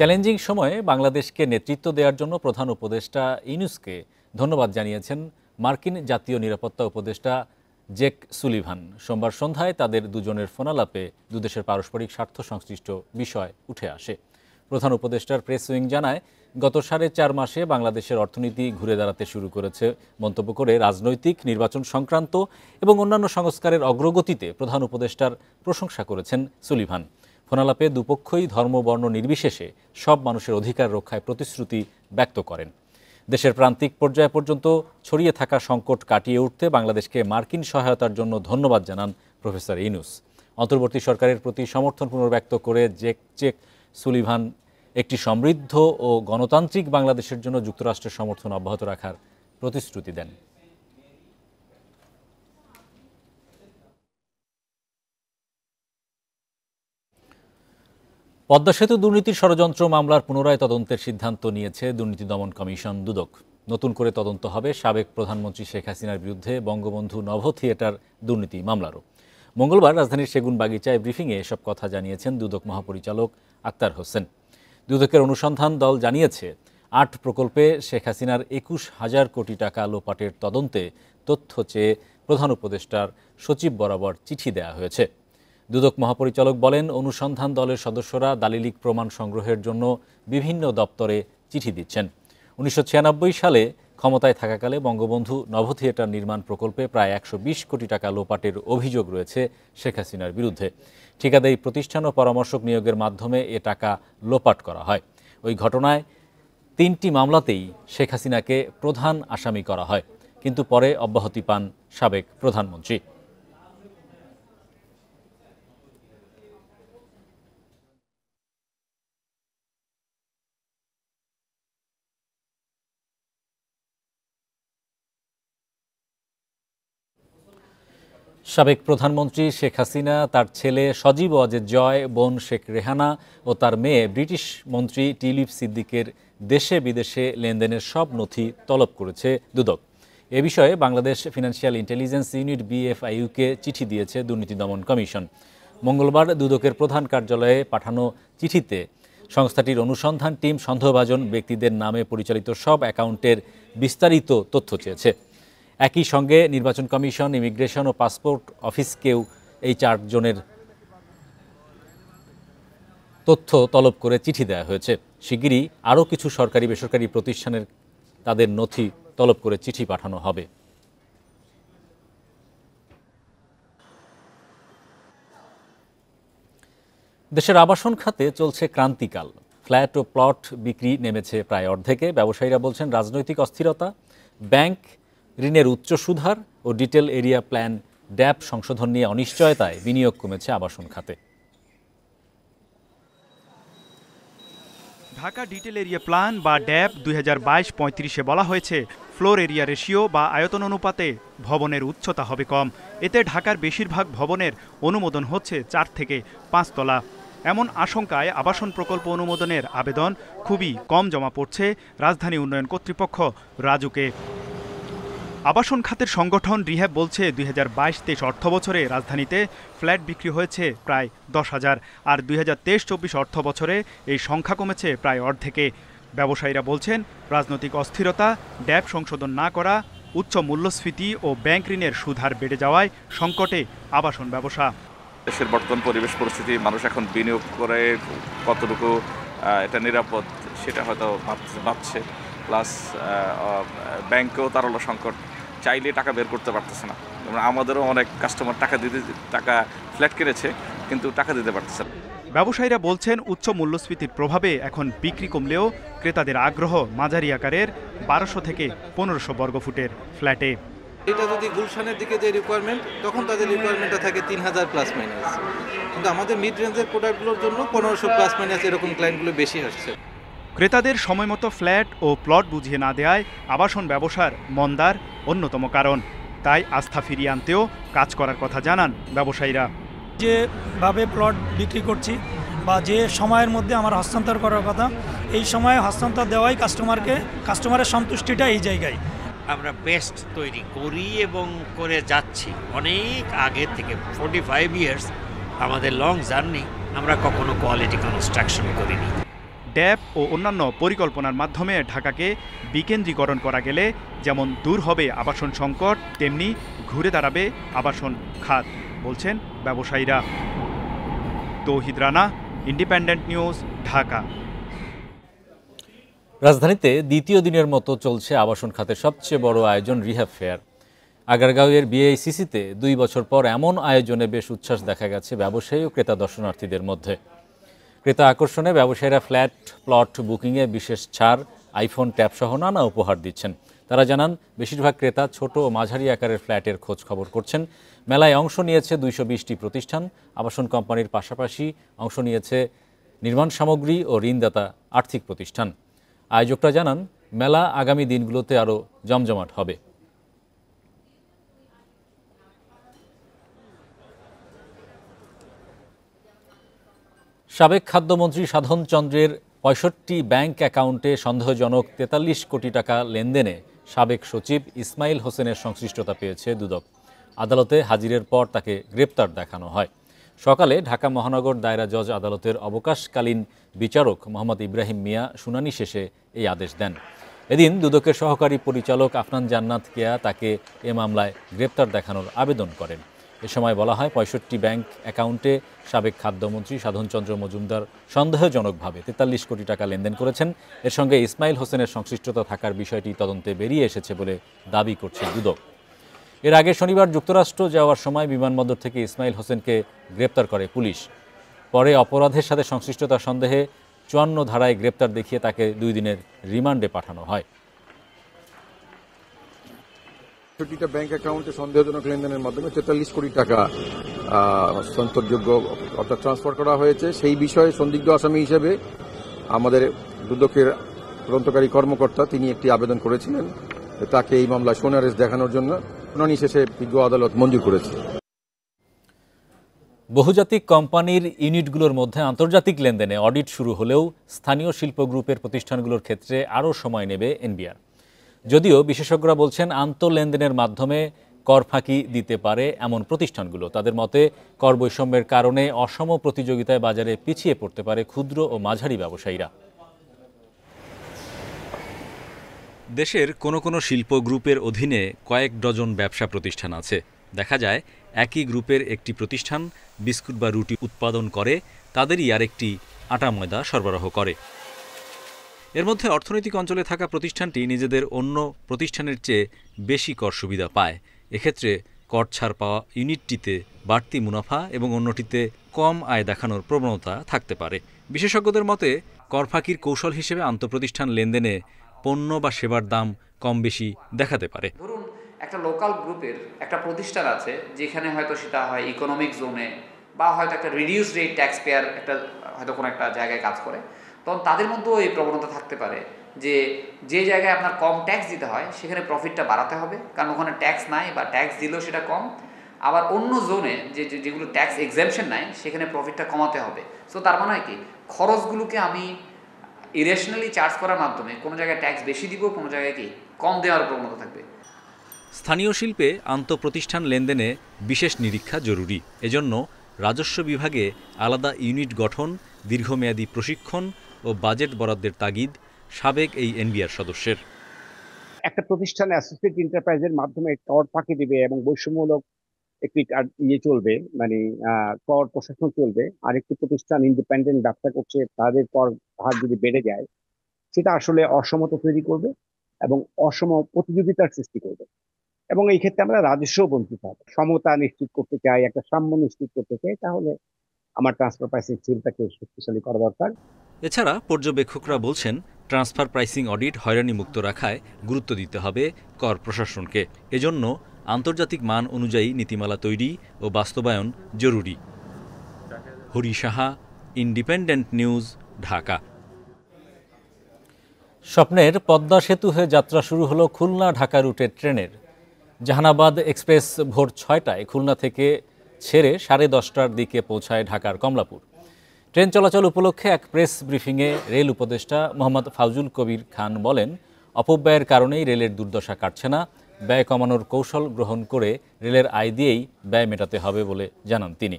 Challenging সময়ে বাংলাদেশকে নেতৃত্ব দেওয়ার জন্য প্রধান উপদেষ্টা ইউনূসকে ধন্যবাদ জানিয়েছেন মার্কিন জাতীয় নিরাপত্তা উপদেষ্টা জেক সুলিভান। সোমবার সন্ধ্যায় তাদের দুজনের ফোনালাপে দুদেশের পারস্পরিক স্বার্থ সংশ্লিষ্ট বিষয় উঠে আসে। প্রধান উপদেষ্টার প্রেস উইং জানায়, গত 4.5 মাসে বাংলাদেশের অর্থনীতি ঘুরে দাঁড়াতে শুরু করেছে মন্তব্য করে রাজনৈতিক, নির্বাচন সংক্রান্ত এবং অন্যান্য সংস্কারের অগ্রগতিতে প্রধান উপদেষ্টার প্রশংসা করেছেন সুলিভান। ফোনালাপে দুপক্ষই ধর্ম বর্ণ নির্বিশেষে সব মানুষের অধিকার রক্ষায় প্রতিশ্রুতি ব্যক্ত করেন। দেশের প্রান্তিক পর্যায় পর্যন্ত ছড়িয়ে থাকা সংকট কাটিয়ে উঠতে বাংলাদেশকে মার্কিন সহায়তার জন্য ধন্যবাদ জানান প্রফেসর ইউনূস। অন্তর্বর্তী সরকারের প্রতি সমর্থন পুনর্ব্যক্ত করে জেক সুলিভান একটি সমৃদ্ধ ও গণতান্ত্রিক বাংলাদেশের জন্য যুক্তরাষ্ট্রের সমর্থন অব্যাহত রাখার প্রতিশ্রুতি দেন। পদ্মা সেতু দুর্নীতির ষড়যন্ত্র মামলার পুনরায় তদন্তের সিদ্ধান্ত নিয়েছে দুর্নীতি দমন কমিশন দুদক। নতুন করে তদন্ত হবে সাবেক প্রধানমন্ত্রী শেখ হাসিনার বিরুদ্ধে বঙ্গবন্ধু নভ থিয়েটার দুর্নীতি মামলারও। মঙ্গলবার রাজধানীর সেগুনবাগিচায় ব্রিফিংয়ে এসব কথা জানিয়েছেন দুদক মহাপরিচালক আক্তার হোসেন। দুদকের অনুসন্ধান দল জানিয়েছে, 8 প্রকল্পে শেখ হাসিনার 21,000 কোটি টাকা লোপাটের তদন্তে তথ্য চেয়ে প্রধান উপদেষ্টার সচিব বরাবর চিঠি দেওয়া হয়েছে। দুদক মহাপরিচালক বলেন, অনুসন্ধান দলের সদস্যরা দালিলিক প্রমাণ সংগ্রহের জন্য বিভিন্ন দপ্তরে চিঠি দিচ্ছেন। 1996 সালে ক্ষমতায় থাকাকালে বঙ্গবন্ধু নভ থিয়েটার নির্মাণ প্রকল্পে প্রায় 120 কোটি টাকা লোপাটের অভিযোগ রয়েছে শেখ হাসিনার বিরুদ্ধে। ঠিকাদারি প্রতিষ্ঠান ও পরামর্শক নিয়োগের মাধ্যমে এ টাকা লোপাট করা হয়। ওই ঘটনায় 3টি মামলাতেই শেখ হাসিনাকে প্রধান আসামি করা হয়, কিন্তু পরে অব্যাহতি পান সাবেক প্রধানমন্ত্রী। সাবেক প্রধানমন্ত্রী শেখ হাসিনা, তার ছেলে সজীব ওয়াজেদ জয়, বোন শেখ রেহানা ও তার মেয়ে ব্রিটিশ মন্ত্রী টিউলিপ সিদ্দিকের দেশে বিদেশে লেনদেনের সব নথি তলব করেছে দুদক। এ বিষয়ে বাংলাদেশ ফিনান্সিয়াল ইন্টেলিজেন্স ইউনিট BFIU-কে চিঠি দিয়েছে দুর্নীতি দমন কমিশন। মঙ্গলবার দুদকের প্রধান কার্যালয়ে পাঠানো চিঠিতে সংস্থাটির অনুসন্ধান টিম সন্দেহভাজন ব্যক্তিদের নামে পরিচালিত সব অ্যাকাউন্টের বিস্তারিত তথ্য চেয়েছে। একই সঙ্গে নির্বাচন কমিশন, ইমিগ্রেশন ও পাসপোর্ট অফিসকেও এই 4 জনের তথ্য তলব করে চিঠি দেওয়া হয়েছে। শিগগিরই আরও কিছু সরকারি বেসরকারি প্রতিষ্ঠানের তাদের নথি তলব করে চিঠি পাঠানো হবে। দেশের আবাসন খাতে চলছে ক্রান্তিকাল। ফ্ল্যাট ও প্লট বিক্রি নেমেছে প্রায় অর্ধেকে। ব্যবসায়ীরা বলছেন, রাজনৈতিক অস্থিরতা, ব্যাংক ঋণের উচ্চ সুদহার ও ডিটেল এরিয়া প্ল্যান ড্যাপ সংশোধন নিয়ে অনিশ্চয়তায় বিনিয়োগ কমেছে আবাসন খাতে। ঢাকা ডিটেল এরিয়া প্ল্যান বা ড্যাপ 2022-35-এ বলা হয়েছে, ফ্লোর এরিয়া রেশিও বা আয়তন অনুপাতে ভবনের উচ্চতা হবে কম। এতে ঢাকার বেশিরভাগ ভবনের অনুমোদন হচ্ছে 4 থেকে 5 তলা। এমন আশঙ্কায় আবাসন প্রকল্প অনুমোদনের আবেদন খুবই কম জমা পড়ছে রাজধানী উন্নয়ন কর্তৃপক্ষ রাজুকে। আবাসন খাতের সংগঠন রিহ্যাব বলছে, 2022-23 অর্থ বছরে রাজধানীতে ফ্ল্যাট বিক্রি হয়েছে প্রায় 10,000, আর 2023-24 অর্থ বছরে এই সংখ্যা কমেছে প্রায় অর্ধেকে। ব্যবসায়ীরা বলছেন, রাজনৈতিক অস্থিরতা, ড্যাপ সংশোধন না করা, উচ্চ মূল্যস্ফীতি ও ব্যাংক ঋণের সুদহার বেড়ে যাওয়ায় সংকটে আবাসন ব্যবসা। দেশের বর্তমান পরিবেশ পরিস্থিতি, মানুষ এখন বিনিয়োগ করে কতটুকু এটা নিরাপদ সেটা হয়তো ভাবছে। প্লাস ব্যাংকেও তার হলো সংকট, চাইলে টাকা বের করতে পারতেছে না। আমাদেরও অনেক কাস্টমার টাকা ফ্ল্যাট কিনেছে কিন্তু টাকা দিতে পারতেছে না। ব্যবসায়ীরা বলছেন, উচ্চ মূল্যস্ফীতির প্রভাবে এখন বিক্রি কমলেও ক্রেতাদের আগ্রহ মাঝারি আকারের 1200 থেকে 1500 বর্গফুটের ফ্ল্যাটে। এটা যদি গুলশানের দিকে যে রিকোয়ারমেন্ট, তখন তাদের রিকোয়ারমেন্টটা থাকে 3000 প্লাস মাইনাস, কিন্তু আমাদের মিড রেঞ্জের প্রোডাক্টগুলোর জন্য 1500 প্লাস মাইনাস এরকম ক্লায়েন্টগুলো বেশি আসছে। ক্রেতাদের সময়মতো ফ্ল্যাট ও প্লট বুঝিয়ে না দেওয়ায় আবাসন ব্যবসার মন্দার অন্যতম কারণ। তাই আস্থা ফিরিয়ে আনতেও কাজ করার কথা জানান ব্যবসায়ীরা। যেভাবে প্লট বিক্রি করছি বা যে সময়ের মধ্যে আমার হস্তান্তর করার কথা, এই সময়ে হস্তান্তর দেওয়াই কাস্টমারের সন্তুষ্টিটা এই জায়গায়। আমরা বেস্ট তৈরি করি এবং করে যাচ্ছি অনেক আগে থেকে। 45 ইয়ার্স আমাদের লং জার্নি, আমরা কখনো কোয়ালিটি কনস্ট্রাকশন করিনি। ড্যাব ও অন্যান্য পরিকল্পনার মাধ্যমে ঢাকাকে বিকেন্দ্রীকরণ করা গেলে যেমন দূর হবে আবাসন সংকট, তেমনি ঘুরে দাঁড়াবে আবাসন খাত, বলছেন ব্যবসায়ীরা। তৌহিদ রানা, ইন্ডিপেন্ডেন্ট নিউজ, ঢাকা। রাজধানীতে দ্বিতীয় দিনের মতো চলছে আবাসন খাতের সবচেয়ে বড় আয়োজন রিহ্যাব ফেয়ার। আগারগাঁওয়ের বিআইসিসিতে 2 বছর পর এমন আয়োজনে বেশ উচ্ছ্বাস দেখা গেছে ব্যবসায়ী ও ক্রেতা দর্শনার্থীদের মধ্যে। ক্রেতা আকর্ষণে ব্যবসায়ীরা ফ্ল্যাট প্লট বুকিংয়ে বিশেষ ছাড়, আইফোন ট্যাব সহ নানা উপহার দিচ্ছেন। তারা জানান, বেশিরভাগ ক্রেতা ছোট ও মাঝারি আকারের ফ্ল্যাটের খোঁজ খবর করছেন। মেলায় অংশ নিয়েছে 220টি প্রতিষ্ঠান। আবাসন কোম্পানির পাশাপাশি অংশ নিয়েছে নির্মাণ সামগ্রী ও ঋণদাতা আর্থিক প্রতিষ্ঠান। আয়োজকরা জানান, মেলা আগামী দিনগুলোতে আরও জমজমাট হবে। সাবেক খাদ্যমন্ত্রী সাধন চন্দ্রের 65 ব্যাংক অ্যাকাউন্টে সন্দেহজনক 43 কোটি টাকা লেনদেনে সাবেক সচিব ইসমাইল হোসেনের সংশ্লিষ্টতা পেয়েছে দুদক। আদালতে হাজিরের পর তাকে গ্রেপ্তার দেখানো হয়। সকালে ঢাকা মহানগর দায়রা জজ আদালতের অবকাশকালীন বিচারক মোহাম্মদ ইব্রাহিম মিয়া শুনানি শেষে এই আদেশ দেন। এদিন দুদকের সহকারী পরিচালক আফনান জান্নাত কেয়া তাকে এ মামলায় গ্রেপ্তার দেখানোর আবেদন করেন। এ সময় বলা হয়, 65 ব্যাংক অ্যাকাউন্টে সাবেক খাদ্যমন্ত্রী সাধনচন্দ্র মজুমদার সন্দেহজনকভাবে 43 কোটি টাকা লেনদেন করেছেন। এর সঙ্গে ইসমাইল হোসেনের সংশ্লিষ্টতা থাকার বিষয়টি তদন্তে বেরিয়ে এসেছে বলে দাবি করছে দুদক। এর আগে শনিবার যুক্তরাষ্ট্র যাওয়ার সময় বিমানবন্দর থেকে ইসমাইল হোসেনকে গ্রেপ্তার করে পুলিশ। পরে অপরাধের সাথে সংশ্লিষ্টতার সন্দেহে 54 ধারায় গ্রেপ্তার দেখিয়ে তাকে 2 দিনের রিমান্ডে পাঠানো হয়। 60টা ব্যাংক অ্যাকাউন্টে সন্দেহজনক লেনদেনের মাধ্যমে 43 কোটি টাকা সন্তোষযোগ্য অর্থাৎ ট্রান্সফার করা হয়েছে। সেই বিষয়ে সন্দিগ্ধ আসামি হিসেবে আমাদের দুদকের তদন্তকারী কর্মকর্তা তিনি একটি আবেদন করেছিলেন, তাকে এই মামলায় সোনারেস দেখানোর জন্য শুনানি শেষে বিজ্ঞ আদালত মঞ্জুর করেছে। বহুজাতিক কোম্পানির ইউনিটগুলোর মধ্যে আন্তর্জাতিক লেনদেনে অডিট শুরু হলেও স্থানীয় শিল্প গ্রুপের প্রতিষ্ঠানগুলোর ক্ষেত্রে আরও সময় নেবে এনবিআর। যদিও বিশেষজ্ঞরা বলছেন, আন্তঃলেনদেনের মাধ্যমে কর ফাঁকি দিতে পারে এমন প্রতিষ্ঠানগুলো। তাদের মতে, কর বৈষম্যের কারণে অসম প্রতিযোগিতায় বাজারে পিছিয়ে পড়তে পারে ক্ষুদ্র ও মাঝারি ব্যবসায়ীরা। দেশের কোনো কোনো শিল্প গ্রুপের অধীনে কয়েক ডজন ব্যবসা প্রতিষ্ঠান আছে। দেখা যায়, একই গ্রুপের একটি প্রতিষ্ঠান বিস্কুট বা রুটি উৎপাদন করে, তাদেরই আরেকটি আটা ময়দা সরবরাহ করে। এর মধ্যে অর্থনৈতিক অঞ্চলে থাকা প্রতিষ্ঠানটি নিজেদের অন্য প্রতিষ্ঠানের চেয়ে বেশি কর সুবিধা পায়। এক্ষেত্রে কর ছাড় পাওয়া ইউনিটটিতে বাড়তি মুনাফা এবং অন্যটিতে কম আয় দেখানোর প্রবণতা থাকতে পারে। বিশেষজ্ঞদের মতে, কর ফাঁকির কৌশল হিসেবে আন্তঃপ্রতিষ্ঠান লেনদেনে পণ্য বা সেবার দাম কম বেশি দেখাতে পারে। ধরুন, একটা লোকাল গ্রুপের একটা প্রতিষ্ঠান আছে যেখানে হয়তো সেটা হয় ইকোনমিক জোনে বা হয়তো একটা রিডিউস রেট ট্যাক্স পেয়ার একটা হয়তো কোনো একটা জায়গায় কাজ করে, তখন তাদের মধ্যেও এই প্রবণতা থাকতে পারে যে যে জায়গায় আপনার কম ট্যাক্স দিতে হয় সেখানে প্রফিটটা বাড়াতে হবে, কারণ ওখানে ট্যাক্স নাই বা ট্যাক্স দিলেও সেটা কম। আবার অন্য জোনে যেগুলো ট্যাক্স এক্সাম্পশন নাই সেখানে প্রফিটটা কমাতে হবে। সো তার মানে কি, খরচগুলোকে আমি ইরেশনালি চার্জ করার মাধ্যমে কোনো জায়গায় ট্যাক্স বেশি দিব, কোনো জায়গায় কি কম দেওয়ার প্রবণতা থাকবে। স্থানীয় শিল্পে আন্তঃপ্রতিষ্ঠান লেনদেনে বিশেষ নিরীক্ষা জরুরি। এজন্য রাজস্ব বিভাগে আলাদা ইউনিট গঠন, দীর্ঘমেয়াদী প্রশিক্ষণ ও বাজেট বরাদ্দের তাগিদ সাবেক এই এনবিআর সদস্যের। একটা প্রতিষ্ঠান অ্যাসোসিয়েট এন্টারপ্রাইজের মাধ্যমে কর ফাঁকি দিবে এবং বৈষম্যমূলক একটি চলবে, মানে কর প্রশাসন চলবে, আরেকটি প্রতিষ্ঠান ইন্ডিপেন্ডেন্ট ব্যবসা করছে, তাদের কর হার যদি বেড়ে যায়, সেটা আসলে অসমতা তৈরি করবে এবং অসম প্রতিযোগিতার সৃষ্টি করবে। এবং এই ক্ষেত্রে আমরা রাজস্ব বঞ্চিত হবে। সমতা নিশ্চিত করতে চাই, একটা সাম্য নিশ্চিত করতে চাই, তাহলে আমার ট্রান্সফার প্রাইসিং সিস্টেমটাকে শক্তিশালী করা দরকার। এছাড়া পর্যবেক্ষকরা বলছেন, ট্রান্সফার প্রাইসিং অডিট হয়রানি মুক্ত রাখায় গুরুত্ব দিতে হবে কর প্রশাসনকে। এজন্য আন্তর্জাতিক মান অনুযায়ী নীতিমালা তৈরি ও বাস্তবায়ন জরুরি। Hari Saha, independent news, Dhaka. স্বপ্নের পদ্মা সেতু হয়ে যাত্রা শুরু হলো খুলনা ঢাকা রুটের ট্রেনের। জাহানাবাদ এক্সপ্রেস ভোর 6টায় খুলনা থেকে ছেড়ে 10:30টার দিকে পৌঁছায় ঢাকার কমলাপুর। ট্রেন চলাচল উপলক্ষে এক প্রেস ব্রিফিংয়ে রেল উপদেষ্টা মোহাম্মদ ফাউজুল কবির খান বলেন, অপব্যয়ের কারণেই রেলের দুর্দশা কাটছে না। ব্যয় কমানোর কৌশল গ্রহণ করে রেলের আয় দিয়েই ব্যয় মেটাতে হবে বলে জানান তিনি।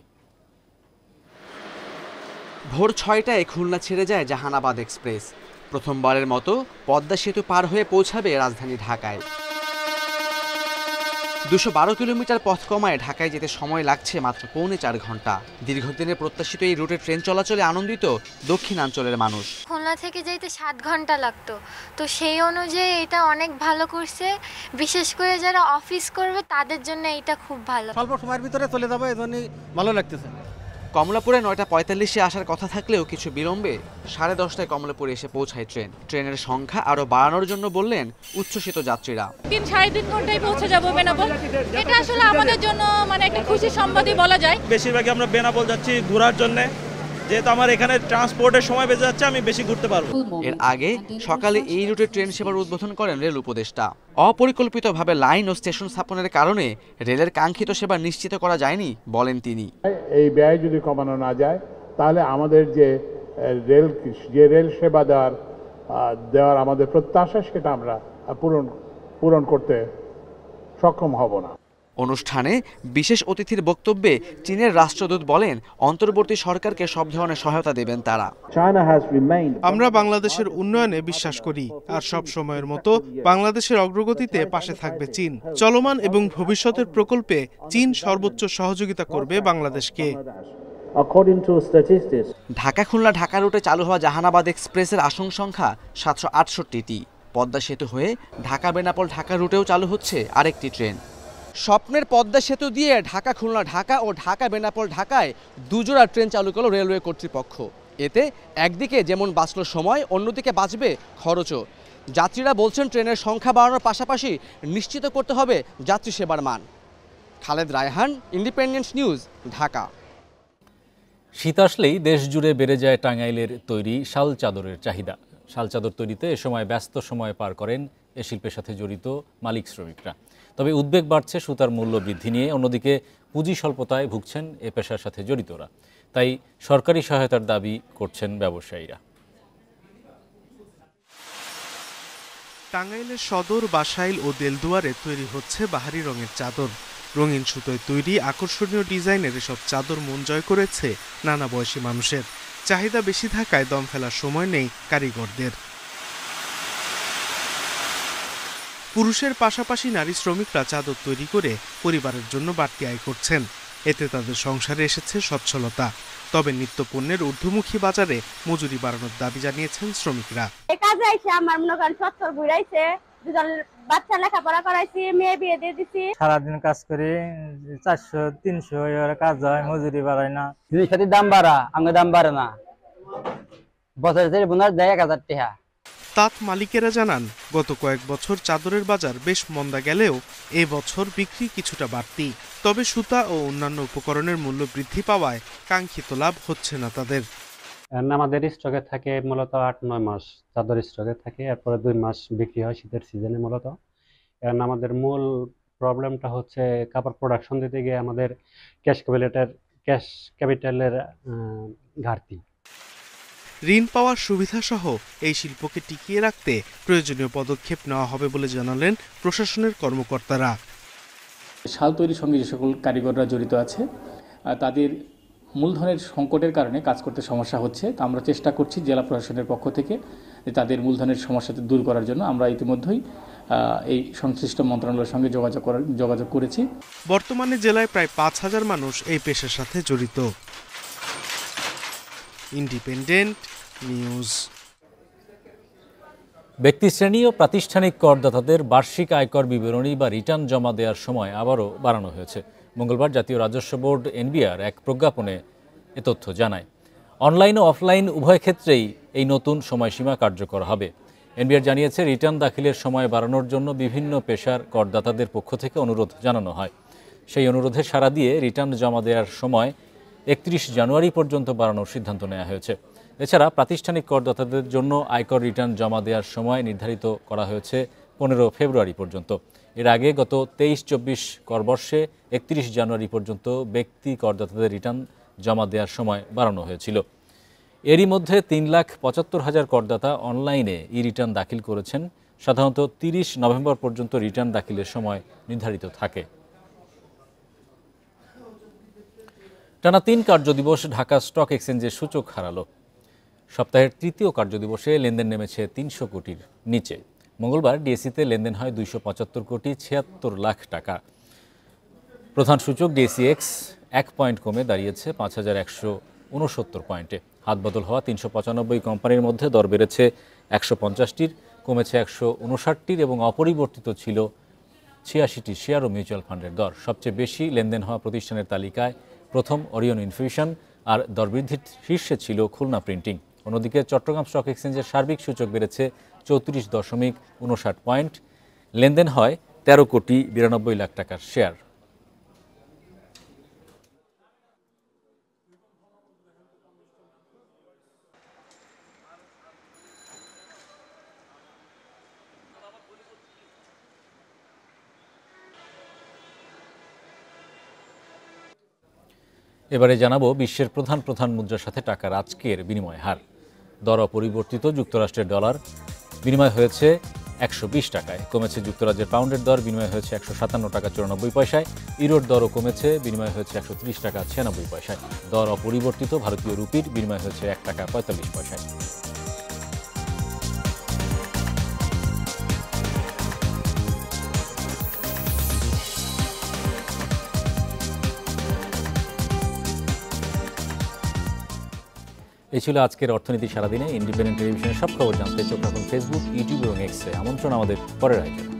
ভোর ৬টায় খুলনা ছেড়ে যায় জাহানাবাদ এক্সপ্রেস। প্রথমবারের মতো পদ্মা সেতু পার হয়ে পৌঁছাবে রাজধানী ঢাকায়। ২১২ কিলোমিটার পথ কমায় ঢাকায় যেতে সময় লাগছে মাত্র পৌনে ৪ ঘন্টা। দীর্ঘদিনের প্রত্যাশিত এই রুটে ট্রেন চলাচলে আনন্দিত দক্ষিণাঞ্চলের মানুষ। খুলনা থেকে যাইতে ৭ ঘন্টা লাগতো, তো সেই অনুযায়ী এটা অনেক ভালো করছে। বিশেষ করে যারা অফিস করবে তাদের জন্য এটা খুব ভালো। স্বল্প সময়ের ভিতরে চলে যাবে, এজন্যই ভালো লাগতেছে। কমলাপুরে ৯টা ৪৫-এ আসার কথা থাকলেও কিছু বিলম্বে 10:30টায় কমলাপুরে এসে পৌঁছায় ট্রেন। ট্রেনের সংখ্যা আরও বাড়ানোর জন্য বললেন উচ্ছ্বসিত যাত্রীরা। ৩-৩.৫ ঘন্টায় পৌঁছে যাব বেনাপোল। এটা আসলে আমাদের জন্য মানে একটা খুশির সংবাদই বলা যায়। বেশিরভাগই আমরা বেনাপোল যাচ্ছি ঘোরার জন্য, যেহেতু আমার এখানে ট্রান্সপোর্টের সময় বেঁচে যাচ্ছে, আমি বেশি ঘুরতে পারবো। এর আগে সকালে এই রুটে ট্রেন সেবার উদ্বোধন করেন রেল উপদেষ্টা। অপরিকল্পিতভাবে লাইন ও স্টেশন স্থাপনের কারণে রেলের কাঙ্ক্ষিত সেবা নিশ্চিত করা যায়নি বলেন তিনি। এই ব্যয় যদি কমানো না যায় তাহলে আমাদের যে রেল সেবা দেওয়ার আমাদের প্রত্যাশা সেটা আমরা পূরণ করতে সক্ষম হব না। অনুষ্ঠানে বিশেষ অতিথির বক্তব্যে চীনের রাষ্ট্রদূত বলেন অন্তর্বর্তী সরকারকে সব ধরনের সহায়তা দেবেন তারা। আমরা বাংলাদেশের উন্নয়নে বিশ্বাস করি, আর সব সময়ের মতো বাংলাদেশের অগ্রগতিতে পাশে থাকবে চীন। চলমান এবং ভবিষ্যতের প্রকল্পে চীন সর্বোচ্চ সহযোগিতা করবে বাংলাদেশকে। ঢাকা খুলনা ঢাকা রুটে চালু হওয়া জাহানাবাদ এক্সপ্রেসের আসন সংখ্যা 768টি। পদ্মা সেতু হয়ে ঢাকা বেনাপোল ঢাকা রুটেও চালু হচ্ছে আরেকটি ট্রেন। স্বপ্নের পদ্মা সেতু দিয়ে ঢাকা খুলনা ঢাকা ও ঢাকা বেনাপোল ঢাকায় দুজোড়া ট্রেন চালু করল রেলওয়ে কর্তৃপক্ষ। এতে একদিকে যেমন বাঁচল সময়, অন্যদিকে বাঁচবে খরচও। যাত্রীরা বলছেন ট্রেনের সংখ্যা বাড়ানোর পাশাপাশি নিশ্চিত করতে হবে যাত্রী সেবার মান। Khaled Raihan, independent news, Dhaka. শীত আসলেই দেশ জুড়ে বেড়ে যায় টাঙ্গাইলের তৈরি শাল চাদরের চাহিদা। শাল চাদর তৈরিতে এ সময় ব্যস্ত সময় পার করেন এ শিল্পের সাথে জড়িত মালিক শ্রমিকরা। তবে উদ্বেগ বাড়ছে সুতার মূল্য বৃদ্ধি নিয়ে। অন্যদিকে পুঁজি স্বল্পতায় ভুগছেন এ পেশার সাথে জড়িতরা। তাই সরকারি সহায়তার দাবি করছেন ব্যবসায়ীরা। টাঙ্গাইলের সদর, বাসাইল ও দেলদুয়ারে তৈরি হচ্ছে বাহারি রঙের চাদর। রঙিন সুতোয় তৈরি আকর্ষণীয় ডিজাইনের এসব চাদর মন জয় করেছে নানা বয়সী মানুষের। চাহিদা বেশি থাকায় দম ফেলার সময় নেই কারিগরদের। পুরুষের পাশাপাশি নারী শ্রমিকরা চাদর তৈরি করে পরিবারের জন্য বাড়তি আয় করছেন। এতে তাদের সংসারে এসেছে সচ্ছলতা। তবে নিত্যপণ্যের ঊর্ধ্বমুখী বাজারে মজুরি বাড়ানোর দাবি জানিয়েছেন শ্রমিকরা। বাচ্চা লেখাপড়া করাইছি, মেয়ে বিয়ে দিয়ে দিছি। সারাদিন কাজ করে 400-300 কাজ হয়, মজুরি বাড়ায় না। জিনিসপাতির দাম বাড়া, আমার দাম বাড়ে না। বছরে বোনাস দেয় 1000 টাকা। তাঁত মালিকেরা জানান গত কয়েক বছর চাদরের বাজার বেশ মন্দা গেলেও এ বছর বিক্রি কিছুটা বাড়তি। তবে সুতা ও অন্যান্য উপকরণের মূল্য বৃদ্ধি পাওয়ায় কাঙ্ক্ষিত লাভ হচ্ছে না তাদের। আমাদের স্টকে থাকে মূলত 8-9 মাস চাদর স্টকে থাকে, এরপরে 2 মাস বিক্রি হয় শীতের সিজনে মূলত। আমাদের মূল প্রবলেমটা হচ্ছে কাপড় প্রোডাকশন দিতে গিয়ে আমাদের ক্যাশ ক্যাপিটালের ঘাটতি। ঋণ পাওয়ার সুবিধা সহ এই শিল্পকে টিকিয়ে রাখতে প্রয়োজনীয় পদক্ষেপ নেওয়া হবে বলে জানালেন প্রশাসনের কর্মকর্তারা। শাল তৈরির সঙ্গে যে সকল কারিগররা জড়িত আছে তাদের মূলধনের সংকটের কারণে কাজ করতে সমস্যা হচ্ছে। তা আমরা চেষ্টা করছি জেলা প্রশাসনের পক্ষ থেকে যে তাদের মূলধনের সমস্যা দূর করার জন্য আমরা ইতিমধ্যেই এই সংশ্লিষ্ট মন্ত্রণালয়ের সঙ্গে যোগাযোগ করেছি। বর্তমানে জেলায় প্রায় 5000 মানুষ এই পেশার সাথে জড়িত। Independent news. ব্যক্তিশ্রেণী ও প্রাতিষ্ঠানিক করদাতাদের বার্ষিক আয়কর বিবরণী বা রিটার্ন জমা দেওয়ার সময় আবারও বাড়ানো হয়েছে। মঙ্গলবার জাতীয় রাজস্ব বোর্ড এনবিআর এক প্রজ্ঞাপনে এ তথ্য জানায়। অনলাইন ও অফলাইন উভয় ক্ষেত্রেই এই নতুন সময়সীমা কার্যকর হবে। এনবিআর জানিয়েছে রিটার্ন দাখিলের সময় বাড়ানোর জন্য বিভিন্ন পেশার করদাতাদের পক্ষ থেকে অনুরোধ জানানো হয়। সেই অনুরোধে সাড়া দিয়ে রিটার্ন জমা দেওয়ার সময় 31 জানুয়ারি পর্যন্ত বাড়ানোর সিদ্ধান্ত নেওয়া হয়েছে। এছাড়া প্রাতিষ্ঠানিক করদাতাদের জন্য আয়কর রিটার্ন জমা দেওয়ার সময় নির্ধারিত করা হয়েছে 15 ফেব্রুয়ারি পর্যন্ত। এর আগে গত 23-24 করবর্ষে 31 জানুয়ারি পর্যন্ত ব্যক্তি করদাতাদের রিটার্ন জমা দেওয়ার সময় বাড়ানো হয়েছিল। এরই মধ্যে 3,75,000 করদাতা অনলাইনে ই রিটার্ন দাখিল করেছেন। সাধারণত 30 নভেম্বর পর্যন্ত রিটার্ন দাখিলের সময় নির্ধারিত থাকে। টানা 3 কার্যদিবস ঢাকা স্টক এক্সচেঞ্জের সূচক হারালো। সপ্তাহের তৃতীয় কার্যদিবসে লেনদেন নেমেছে 300 কোটির নিচে। মঙ্গলবার ডিএসইতে লেনদেন হয় 275 কোটি 76 লাখ টাকা। প্রধান সূচক ডিএসইএক্স 1 পয়েন্ট কমে দাঁড়িয়েছে 5169 পয়েন্টে। হাতবদল হওয়া 395 কোম্পানির মধ্যে দর বেড়েছে 150টির, কমেছে 159টির এবং অপরিবর্তিত ছিল 86টি শেয়ার ও মিউচুয়াল ফান্ডের দর। সবচেয়ে বেশি লেনদেন হওয়া প্রতিষ্ঠানের তালিকায় প্রথম ওরিয়ন ইনফিউশন, আর দরবৃদ্ধির শীর্ষে ছিল খুলনা প্রিন্টিং। অন্যদিকে চট্টগ্রাম স্টক এক্সচেঞ্জের সার্বিক সূচক বেড়েছে 34.59 পয়েন্ট। লেনদেন হয় 13 কোটি 92 লাখ টাকার শেয়ার। এবারে জানাবো বিশ্বের প্রধান প্রধান মুদ্রার সাথে টাকার আজকের বিনিময় হার। দর অপরিবর্তিত। যুক্তরাষ্ট্রের ডলার বিনিময় হয়েছে 120 টাকায়, কমেছে যুক্তরাজ্যের পাউন্ডের দর, বিনিময় হয়েছে 157 টাকা 94 পয়সায়। ইউরোর দরও কমেছে, বিনিময় হয়েছে 130 টাকা 96 পয়সায়। দর অপরিবর্তিত। ভারতীয় রুপির বিনিময় হয়েছে 1 টাকা 45 পয়সায়। এই ছিল আজকের অর্থনীতি সারাদিনে। ইন্ডিপেন্ডেন্ট টেলিভিশনের সব খবর জানতে চোখ রাখুন ফেসবুক, ইউটিউব এবং এক্সে। আমন্ত্রণ আমাদের পরের আয়োজনে।